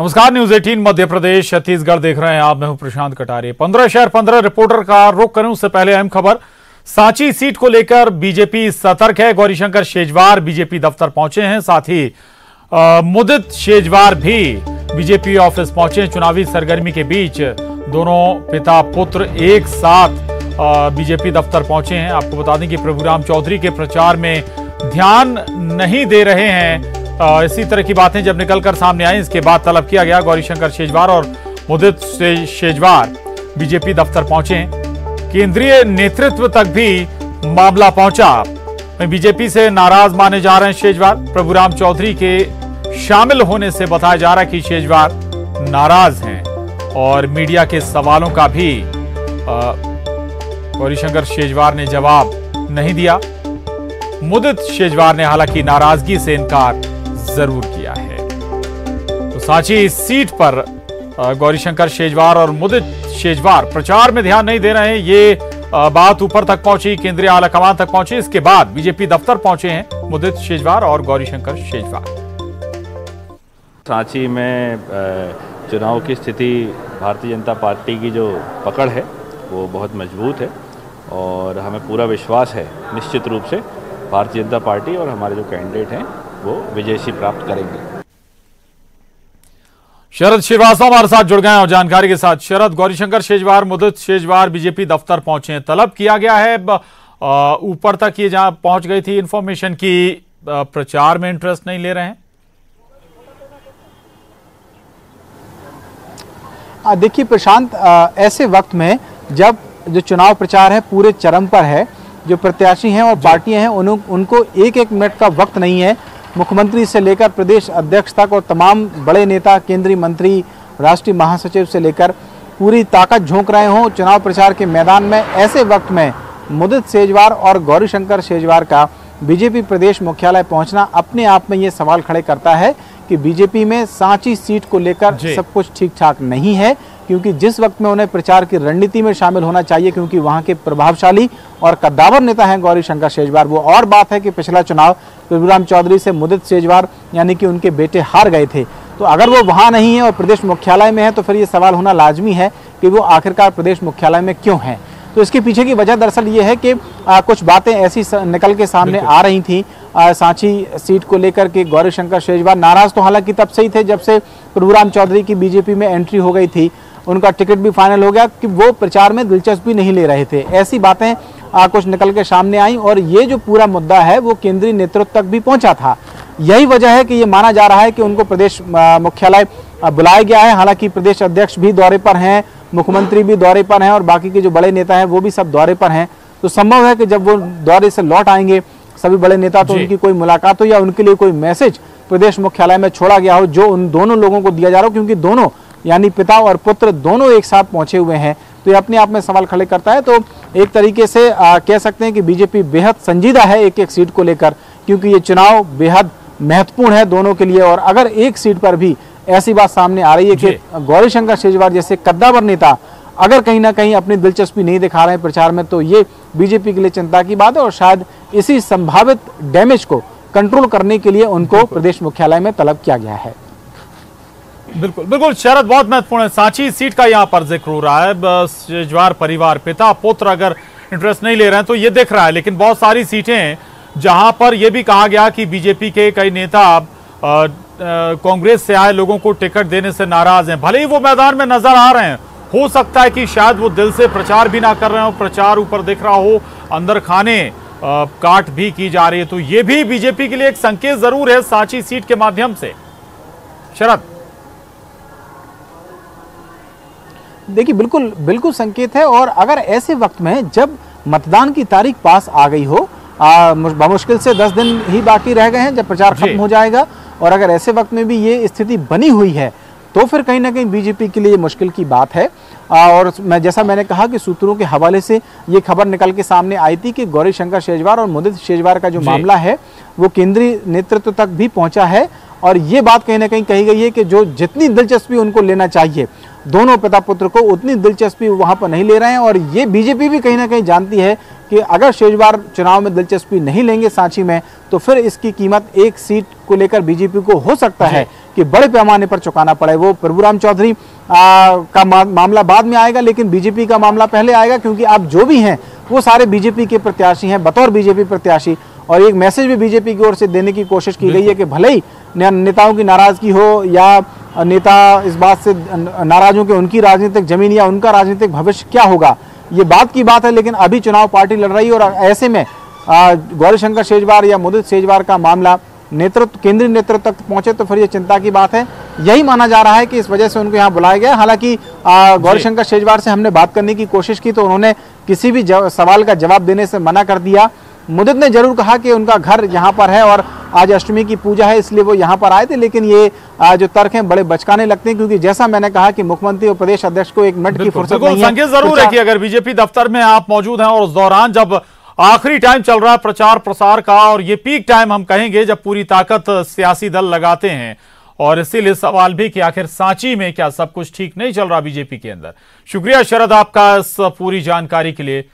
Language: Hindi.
नमस्कार, न्यूज 18 मध्य प्रदेश छत्तीसगढ़ देख रहे हैं आप। मैं हूं प्रशांत कटारिया। 15 शहर 15 रिपोर्टर का रुख करें उससे पहले अहम खबर। सांची सीट को लेकर बीजेपी सतर्क है। गौरीशंकर शेजवार बीजेपी दफ्तर पहुंचे हैं, साथ ही मुदित शेजवार भी बीजेपी ऑफिस पहुंचे हैं। चुनावी सरगर्मी के बीच दोनों पिता पुत्र एक साथ बीजेपी दफ्तर पहुंचे हैं। आपको बता दें कि प्रभुराम चौधरी के प्रचार में ध्यान नहीं दे रहे हैं। इसी तरह की बातें जब निकलकर सामने आई, इसके बाद तलब किया गया। गौरीशंकर शेजवार और मुदित शेजवार बीजेपी दफ्तर पहुंचे हैं। केंद्रीय नेतृत्व तक भी मामला पहुंचा। बीजेपी से नाराज माने जा रहे हैं शेजवार। प्रभुराम चौधरी के शामिल होने से बताया जा रहा है कि शेजवार नाराज हैं और मीडिया के सवालों का भी गौरीशंकर शेजवार ने जवाब नहीं दिया। मुदित शेजवार ने हालांकि नाराजगी से इनकार जरूर किया है। तो सांची सीट पर गौरीशंकर शेजवार और मुदित शेजवार प्रचार में ध्यान नहीं दे रहे हैं। ये बात ऊपर तक पहुंची, केंद्रीय आलाकमान तक पहुंची। इसके बाद बीजेपी दफ्तर पहुंचे हैं मुदित शेजवार और गौरीशंकर शेजवार। सांची में चुनाव की स्थिति भारतीय जनता पार्टी की जो पकड़ है वो बहुत मजबूत है और हमें पूरा विश्वास है निश्चित रूप से भारतीय जनता पार्टी और हमारे जो कैंडिडेट हैं वो विजयी प्राप्त करेंगे। शरद श्रीवास्तव हमारे साथ जुड़ गए हैं और जानकारी के साथ। शरद, गौरीशंकर शेजवार मुदित शेजवार बीजेपी दफ्तर पहुंचे हैं, तलब किया गया है। ऊपर तक ये जहां पहुंच गई थी इंफॉर्मेशन की प्रचार में इंटरेस्ट नहीं ले रहे हैं। देखिए प्रशांत, ऐसे वक्त में जब जो चुनाव प्रचार है पूरे चरम पर है, जो प्रत्याशी हैं और पार्टियां हैं उनको एक एक मिनट का वक्त नहीं है। मुख्यमंत्री से लेकर प्रदेश अध्यक्ष तक और तमाम बड़े नेता, केंद्रीय मंत्री, राष्ट्रीय महासचिव से लेकर पूरी ताकत झोंक रहे हों चुनाव प्रचार के मैदान में। ऐसे वक्त में मुदित शेजवार और गौरीशंकर शेजवार का बीजेपी प्रदेश मुख्यालय पहुंचना अपने आप में ये सवाल खड़े करता है कि बीजेपी में सांची सीट को लेकर सब कुछ ठीक ठाक नहीं है, क्योंकि जिस वक्त में उन्हें प्रचार की रणनीति में शामिल होना चाहिए, क्योंकि वहां के प्रभावशाली और कद्दावर नेता हैं गौरीशंकर शेजवार। वो और बात है कि पिछला चुनाव प्रभुराम चौधरी से मुदित शेजवार यानी कि उनके बेटे हार गए थे। तो अगर वो वहां नहीं है और प्रदेश मुख्यालय में है तो फिर ये सवाल होना लाजमी है कि वो आखिरकार प्रदेश मुख्यालय में क्यों है। तो इसके पीछे की वजह दरअसल ये है कि कुछ बातें ऐसी निकल के सामने आ रही थी सांची सीट को लेकर के। गौरीशंकर शेजवार नाराज तो हालांकि तब से ही थे जब से प्रभुराम चौधरी की बीजेपी में एंट्री हो गई थी, उनका टिकट भी फाइनल हो गया कि वो प्रचार में दिलचस्पी नहीं ले रहे थे। ऐसी बातें कुछ निकल के सामने आई और ये जो पूरा मुद्दा है वो केंद्रीय नेतृत्व तक भी पहुंचा था। यही वजह है कि ये माना जा रहा है कि उनको प्रदेश मुख्यालय बुलाया गया है। हालांकि प्रदेश अध्यक्ष भी दौरे पर हैं, मुख्यमंत्री भी दौरे पर हैं और बाकी के जो बड़े नेता हैं वो भी सब दौरे पर हैं। तो संभव है कि जब वो दौरे से लौट आएंगे सभी बड़े नेता तो उनकी कोई मुलाकात हो या उनके लिए कोई मैसेज प्रदेश मुख्यालय में छोड़ा गया हो जो उन दोनों लोगों को दिया जा रहा हो, क्योंकि दोनों यानी पिता और पुत्र दोनों एक साथ पहुंचे हुए हैं। तो ये अपने आप में सवाल खड़े करता है। तो एक तरीके से कह सकते हैं कि बीजेपी बेहद संजीदा है एक एक सीट को लेकर, क्योंकि ये चुनाव बेहद महत्वपूर्ण है दोनों के लिए। और अगर एक सीट पर भी ऐसी बात सामने आ रही है कि गौरीशंकर शेजवार जैसे कद्दावर नेता अगर कहीं ना कहीं अपनी दिलचस्पी नहीं दिखा रहे हैं प्रचार में, तो ये बीजेपी के लिए चिंता की बात है और शायद इसी संभावित डैमेज को कंट्रोल करने के लिए उनको प्रदेश मुख्यालय में तलब किया गया है। बिल्कुल बिल्कुल शरद, बहुत महत्वपूर्ण है। सांची सीट का यहाँ पर जिक्र हो रहा है। शेजवार परिवार, पिता पुत्र अगर इंटरेस्ट नहीं ले रहे हैं तो ये दिख रहा है, लेकिन बहुत सारी सीटें हैं जहां पर यह भी कहा गया कि बीजेपी के कई नेता कांग्रेस से आए लोगों को टिकट देने से नाराज हैं। भले ही वो मैदान में नजर आ रहे हैं, हो सकता है कि शायद वो दिल से प्रचार भी ना कर रहे हो, प्रचार ऊपर दिख रहा हो, अंदर खाने काट भी की जा रही है। तो ये भी बीजेपी के लिए एक संकेत जरूर है सांची सीट के माध्यम से। शरद, देखिए बिल्कुल बिल्कुल संकेत है। और अगर ऐसे वक्त में जब मतदान की तारीख पास आ गई हो, मुश्किल से 10 दिन ही बाकी रह गए हैं जब प्रचार खत्म हो जाएगा, और अगर ऐसे वक्त में भी ये स्थिति बनी हुई है तो फिर कहीं ना कहीं बीजेपी के लिए मुश्किल की बात है। और मैंने कहा कि सूत्रों के हवाले से ये खबर निकल के सामने आई थी कि गौरीशंकर शेजवार और मुदित शेजवार का जो मामला है वो केंद्रीय नेतृत्व तक भी पहुंचा है। और ये बात कहीं ना कहीं कही गई है कि जो जितनी दिलचस्पी उनको लेना चाहिए दोनों पिता पुत्र को, उतनी दिलचस्पी वहां पर नहीं ले रहे हैं। और ये बीजेपी भी कहीं ना कहीं जानती है कि अगर शेजवार चुनाव में दिलचस्पी नहीं लेंगे सांची में, तो फिर इसकी कीमत एक सीट को लेकर बीजेपी को हो सकता है कि कि बड़े पैमाने पर चुकाना पड़े। वो प्रभुराम चौधरी का मामला बाद में आएगा, लेकिन बीजेपी का मामला पहले आएगा, क्योंकि अब जो भी हैं वो सारे बीजेपी के प्रत्याशी हैं बतौर बीजेपी प्रत्याशी। और एक मैसेज भी बीजेपी की ओर से देने की कोशिश की गई है कि भले ही नेताओं की नाराजगी हो या नेता इस बात से नाराज हो कि उनकी राजनीतिक जमीन या उनका राजनीतिक भविष्य क्या होगा, ये बात की बात है, लेकिन अभी चुनाव पार्टी लड़ रही है। और ऐसे में गौरीशंकर शेजवार या मुदित शेजवार का मामला केंद्रीय नेतृत्व तक पहुंचे तो फिर ये चिंता की बात है। यही माना जा रहा है कि इस वजह से उनको यहाँ बुलाया गया। हालांकि गौरीशंकर शेजवार से हमने बात करने की कोशिश की तो उन्होंने किसी भी सवाल का जवाब देने से मना कर दिया। मुदित ने जरूर कहा कि उनका घर यहाँ पर है और आज अष्टमी की पूजा है इसलिए वो यहाँ पर आए थे, लेकिन ये जो तर्क हैं बड़े बचकाने लगते हैं, क्योंकि जैसा मैंने कहा कि मुख्यमंत्री और प्रदेश अध्यक्ष को एक मिनट की फुर्सत नहीं है। संकेत जरूर है कि अगर बीजेपी दफ्तर में आप मौजूद हैं और उस दौरान जब आखिरी टाइम चल रहा है प्रचार प्रसार का, और ये पीक टाइम हम कहेंगे जब पूरी ताकत सियासी दल लगाते हैं, और इसीलिए सवाल भी कि आखिर सांची में क्या सब कुछ ठीक नहीं चल रहा बीजेपी के अंदर। शुक्रिया शरद आपका इस पूरी जानकारी के लिए।